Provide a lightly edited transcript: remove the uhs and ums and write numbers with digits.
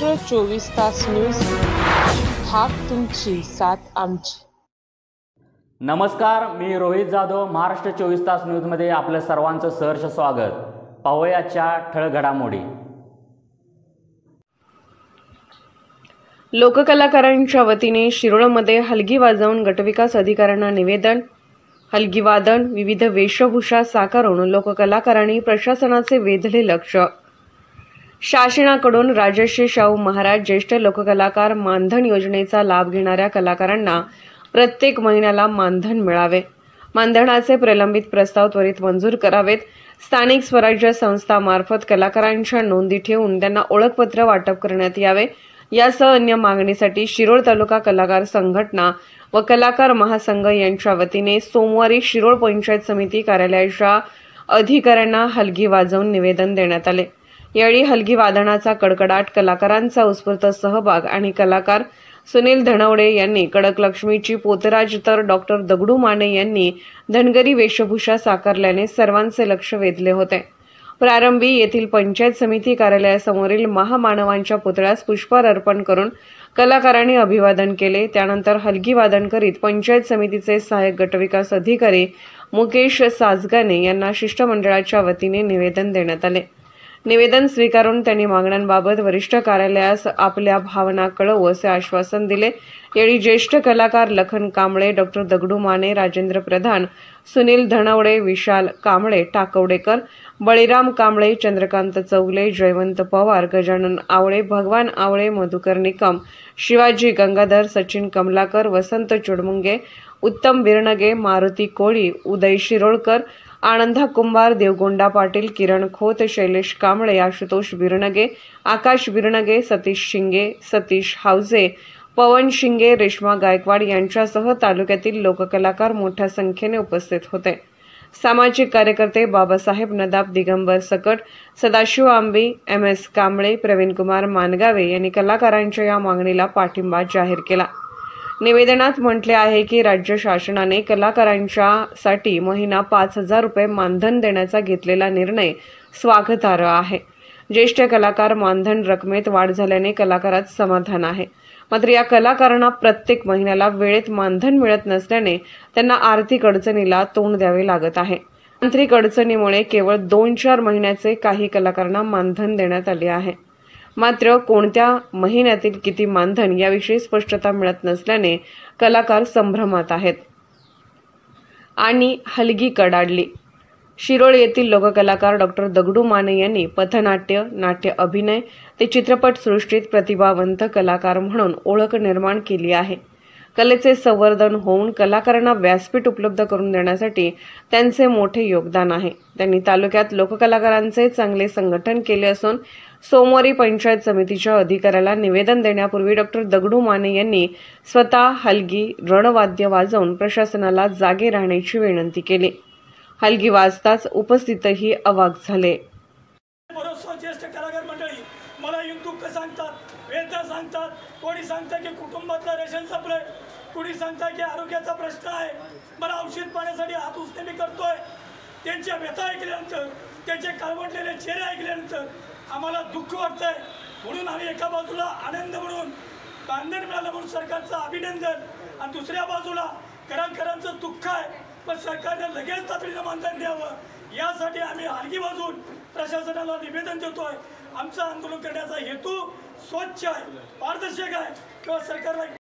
महाराष्ट्र 24 तास न्यूज, हाक तुमची साथ आमची। नमस्कार, मी रोहित जाधव, महाराष्ट्र 24 तास न्यूजमध्ये आपलं सर्वांचं सहर्ष स्वागत। पाहूया आजच्या ठळक घडामोडी। लोककलाकारांच्या वतीने शिरोळमध्ये हलगी वाजवून गटविकास अधिकाऱ्यांना निवेदन। हलगी वादन, विविध वेशभूषा साकारून लोककलाकारांनी प्रशासनाचे वेधले लक्ष। शासनाकडून राजर्षी शाहू महाराज ज्येष्ठ लोककलाकार मानधन योजनेचा लाभ घेणाऱ्या कलाकारांना प्रत्येक महिन्याला मानधन मिळावे। मानधनाचे प्रलंबित प्रस्ताव त्वरित मंजूर करावेत। स्थानिक स्वराज्य संस्थांमार्फत कलाकारांच्या नोंदी ठेवून त्यांना ओळखपत्र वाटप करण्यात यावे। यासह अन्य मागणीसाठी शिरोळ तालुका कलाकार संघटना व कलाकार महासंघ यांच्या वतीने सोमवारी शिरोळ पंचायत समिती कार्यालयाच्या अधिकाऱ्यांना हलगी वाजवून निवेदन देण्यात आले। यावेळी हलगी वादनाचा कडकडाट, कलाकारांचा उत्स्फूर्त सहभाग आणि कलाकार सुनील धनवडे यांनी कडक लक्ष्मीची पोतराज तर डॉक्टर दगडू माने यांनी धनगरी वेशभूषा साकारल्याने सर्वांचे लक्ष वेधले होते। प्रारंभी येथील पंचायत समिती कार्यालयासमोरील महामानवांच्या पुतळ्यास पुष्पहार अर्पण करून कलाकारांनी अभिवादन केले। त्यानंतर हलगी वादन करीत पंचायत समितीचे सहाय्यक गटविकास अधिकारी मुकेश साजगाने यांना शिष्टमंडळाच्या वतीने निवेदन देण्यात आले। निवेदन स्वीकारून त्यांनी मागण्यांबाबत वरिष्ठ कार्यालयास आपल्या भावना कळवू असे आश्वासन दिले। यावेळी ज्येष्ठ कलाकार लखन कांबळे, डॉक्टर दगडू माने, राजेंद्र प्रधान, सुनील धनवडे, विशाल कांबळे टाकवडेकर, बळीराम कांबळे, चंद्रकांत चौगले, जयवंत पवार, गजानन आवळे, भगवान आवळे, मधुकर निकम, शिवाजी गंगाधर, सचिन कमलाकर, वसंत चुडमुंगे, उत्तम बिरनगे, मारुती कोळी, उदय शिरोळकर, आनंदा कुंभार, देवगोंडा पाटील, किरण खोत, शैलेश कांबळे, आशुतोष बिरनगे, आकाश बिरनगे, सतीश शिंगे, सतीश हावजे, पवन शिंगे, रेश्मा गायकवाड यांच्यासह तालुक्यातील लोककलाकार मोठ्या संख्येने उपस्थित होते। सामाजिक कार्यकर्ते बाबासाहेब नदाब, दिगंबर सकट, सदाशिव आंबी, MS कांबळे, प्रवीणकुमार मानगावे यांनी कलाकारांच्या या मागणीला पाठिंबा जाहीर केला। निवेदनात म्हटले आहे की राज्य शासनाने कलाकारांच्यासाठी महिना 5,000 रुपये मानधन देण्याचा घेतलेला निर्णय स्वागतार्ह आहे। ज्येष्ठ कलाकार मानधन रकमेत वाढ झाल्याने कलाकारात समाधान आहे। मात्र या कलाकारांना प्रत्येक महिन्याला वेळेत मानधन मिळत नसल्याने त्यांना आर्थिक अडचणीला तोंड द्यावे लागत आहे। तांत्रिक अडचणीमुळे केवळ 2-4 महिन्याचे काही कलाकारांना मानधन देण्यात आले आहे। मात्र कोणत्या महिन्यातील किती मानधन याविषयी स्पष्टता मिळत नसल्याने कलाकार संभ्रमात आहेत आणि हलगी कडाडली। शिरोळ येथील लोककलाकार डॉक्टर दगडू माने यांनी पथनाट्य, नाट्य अभिनय ते चित्रपटसृष्टीत प्रतिभावंत कलाकार म्हणून ओळख निर्माण केली आहे। कलेचे संवर्धन होऊन कलाकारांना व्यासपीठ उपलब्ध करून देण्यासाठी त्यांचे मोठे योगदान आहे। त्यांनी तालुक्यात लोककलाकारांचे चांगले संघटन केले असून सोमवारी पंचायत समितीच्या अधिकाऱ्याला निवेदन देण्यापूर्वी डॉक्टर दगडू माने यांनी स्वतः हलगी रणवाद्य वाजवून प्रशासनाला जागे राहण्याची विनंती केली। हलगी वाजताच उपस्थितही अवाक झाले। ज्येष्ठ कलाकार मंडळी मला युट्यूब सांगतात, वेदा सांगतात, कोणी सांगतात की कुटुंबातलं रेशन संपलंय, कोणी सांगतात की आरोग्याचा प्रश्न आहे, मला औषध पाण्यासाठी हात उचलणे मी करतोय। त्यांच्या व्यथा ऐकल्यानंतर, त्यांचे काळवटलेले चेहरे ऐकल्यानंतर आम्हाला दुःख वाटतंय। म्हणून आम्ही एका बाजूला आनंद म्हणून मानधन मिळालं म्हणून सरकारचं अभिनंदन, आणि दुसऱ्या बाजूला कलाकारांचं दुःख आहे, पण सरकारने लगेच तातडीनं मानधन द्यावं यासाठी आम्ही हलगी वाजवून प्रशासनाला निवेदन देतोय। आमचं आंदोलन करण्याचा हेतू स्वच्छ आहे, पारदर्शक आहे, किंवा सरकारला